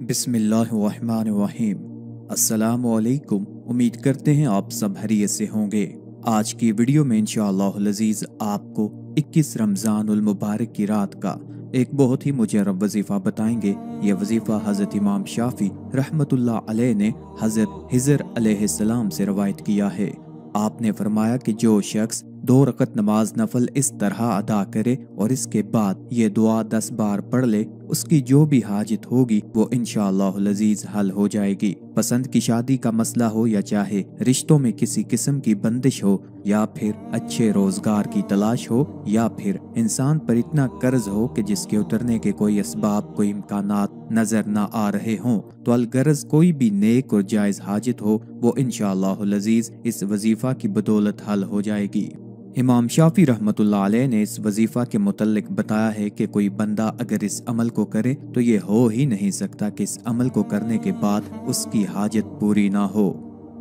बिस्मिल्लाहिर्रहमानिर्रहीम। अस्सलामुअलैकुम। उम्मीद करते हैं आप सब खैरियत से होंगे। आज की वीडियो में इंशाअल्लाह अज़ीज़ आपको 21 रमज़ानुल मुबारक की रात का एक बहुत ही मुजर्रब वजीफ़ा बताएंगे। ये वजीफ़ा हज़रत इमाम शाफ़ी रहमतुल्लाह अलैह ने हज़रत हिज़र अलैहिस्सलाम से रवायत किया है। आपने फरमाया कि जो शख्स 2 रकत नमाज नफल इस तरह अदा करे और इसके बाद ये दुआ 10 बार पढ़ ले, उसकी जो भी हाजत होगी वो इंशाअल्लाह अज़ीज़ हल हो जाएगी। पसंद की शादी का मसला हो या चाहे रिश्तों में किसी किस्म की बंदिश हो या फिर अच्छे रोजगार की तलाश हो या फिर इंसान पर इतना कर्ज हो कि जिसके उतरने के कोई असबाब कोई इम्कानात नजर ना आ रहे हों, तो अलगरज कोई भी नेक और जायज हाजत हो वो इंशाअल्लाह अज़ीज़ इस वजीफा की बदौलत हल हो जाएगी। इमाम शाफी रहमतुल्लाह अलैह ने इस वजीफा के मुतल्लिक बताया है कि कोई बंदा अगर इस अमल को करे तो ये हो ही नहीं सकता कि इस अमल को करने के बाद उसकी हाजत पूरी ना हो।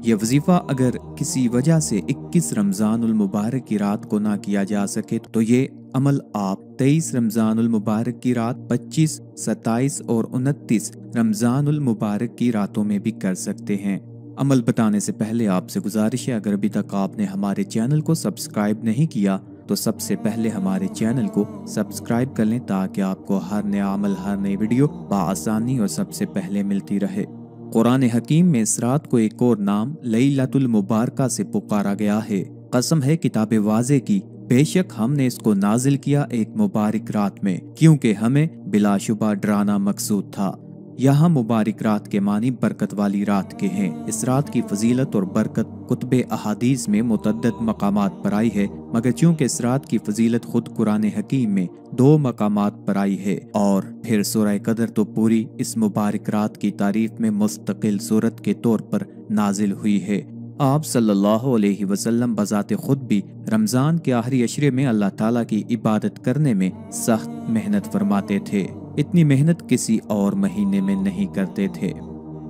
यह वजीफा अगर किसी वजह से 21 रमज़ानुल मुबारक की रात को ना किया जा सके तो ये अमल आप 23 रमज़ानुल मुबारक की रात, 25, 27 और 29 रमज़ानुल मुबारक की रातों में भी कर सकते हैं। अमल बताने से पहले आपसे गुजारिश है, अगर अभी तक आपने हमारे चैनल को सब्सक्राइब नहीं किया तो सबसे पहले हमारे चैनल को सब्सक्राइब कर लें ताकि आपको हर नया अमल, हर नई वीडियो बआसानी और सबसे पहले मिलती रहे। कुरान हकीम में इस रात को एक और नाम लैलतुल मुबारका से पुकारा गया है। कसम है किताब वाज़े की, बेशक हमने इसको नाजिल किया एक मुबारक रात में, क्योंकि हमें बिलाशुबा डराना मकसूद था। यहाँ मुबारक रात के मानी बरकत वाली रात के हैं। इस रात की फजीलत और बरकत कुतुब अहादीस में मुतअद्दिद मकामात पर आई है, मगर चूंकि इस रात की फजीलत खुद कुरान हकीम में 2 मकामात पर आई है और फिर सूरह कदर तो पूरी इस मुबारक रात की तारीफ में मुस्तकिल सूरत के तौर पर नाजिल हुई है। आप सल्लल्लाहु अलैहि वसल्लम बजाते खुद भी रमजान के आखिरी अशरे में अल्लाह ताला की इबादत करने में सख्त मेहनत फरमाते थे। इतनी मेहनत किसी और महीने में नहीं करते थे।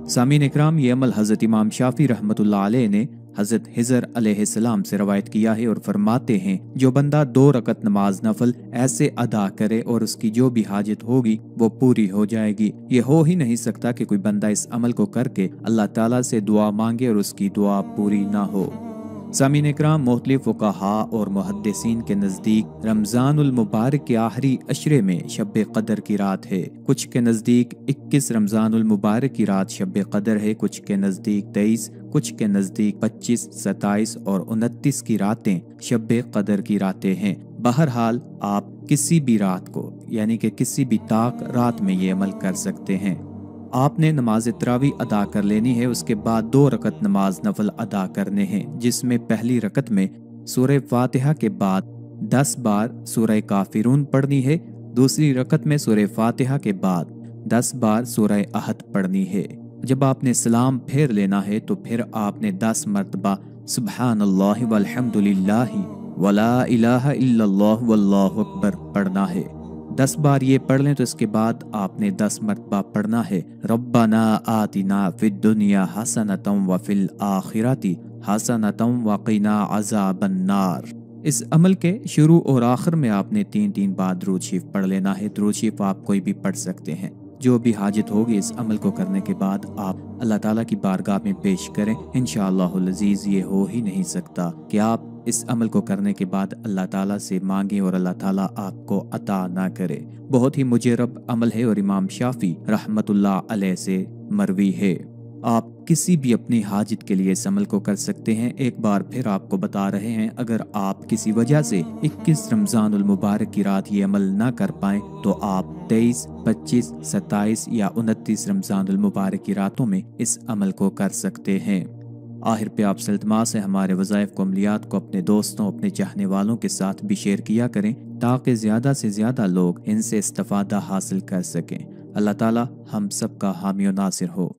सामीन इकराम, ये अमल हजरत इमाम शाफी रहमतुल्लाह अलैह ने हजरत हिजर अलैहिस्सलाम से रवायत किया है और फरमाते हैं, जो बंदा 2 रकत नमाज नफल ऐसे अदा करे और उसकी जो भी हाजत होगी वो पूरी हो जाएगी। ये हो ही नहीं सकता कि कोई बंदा इस अमल को करके अल्लाह ताला से दुआ मांगे और उसकी दुआ पूरी ना हो। सामीन इकराम, मुख्तलिफ फुक़हा और मुहद्दिसीन के नज़दीक रमज़ानुल मुबारक के आखिरी अशरे में शब कदर की रात है। कुछ के नज़दीक 21 रमज़ानुल मुबारक की रात शब कदर है, कुछ के नज़दीक 23, कुछ के नज़दीक 25, 27 और 29 की रातें शब कदर की रातें हैं। बहरहाल आप किसी भी रात को यानी कि किसी भी ताक रात में ये अमल कर सकते हैं। आपने नमाज तरावी अदा कर लेनी है, उसके बाद 2 रकत नमाज नफल अदा करने हैं, जिसमें पहली रकत में सूरह फातिहा के बाद 10 बार सूरह काफिरून पढ़नी है, दूसरी रकत में सूरह फातिहा के बाद 10 बार सूरह अहद पढ़नी है। जब आपने सलाम फेर लेना है तो फिर आपने 10 मरतबा सुब्हानल्लाहि वल्हम्दुलिल्लाहि वला इलाहा इल्लल्लाहु वल्लाहु अकबर पढ़ना है। 10 बार ये पढ़ लें तो इसके बाद आपने 10 मरतबा पढ़ना है रब्बना आतिना फिद दुनिया हसनतम व फिल आखिरति हसनतम व क़िना अज़ाबन नार। इस अमल के शुरू और आखिर में आपने 3-3 बार दुरूद शरीफ पढ़ लेना है। दुरूद शरीफ आप कोई भी पढ़ सकते हैं। जो भी हाजत होगी इस अमल को करने के बाद आप अल्लाह ताला की बारगाह में पेश करें। इंशाअल्लाह अज़ीज़ ये हो ही नहीं सकता कि आप इस अमल को करने के बाद अल्लाह ताला से मांगे और अल्लाह ताला आपको अता ना करे। बहुत ही मुजर्रब अमल है और इमाम शाफी रहमतुल्लाह अलैह से मरवी है। आप किसी भी अपनी हाजत के लिए इस अमल को कर सकते हैं। एक बार फिर आपको बता रहे हैं, अगर आप किसी वजह से 21 रमज़ानुल मुबारक की रात ये अमल ना कर पाए तो आप 23, 25, 27 या 29 रमज़ानुल मुबारक की रातों में इस अमल को कर सकते हैं। आखिर पे आप से इल्तिमास है, हमारे वज़ाइफ को, अमलियात को अपने दोस्तों, अपने चाहने वालों के साथ भी शेयर किया करें ताकि ज़्यादा से ज़्यादा लोग इनसे इस्तिफ़ादा हासिल कर सकें। अल्लाह ताला हम सब का हामी और नासिर हो।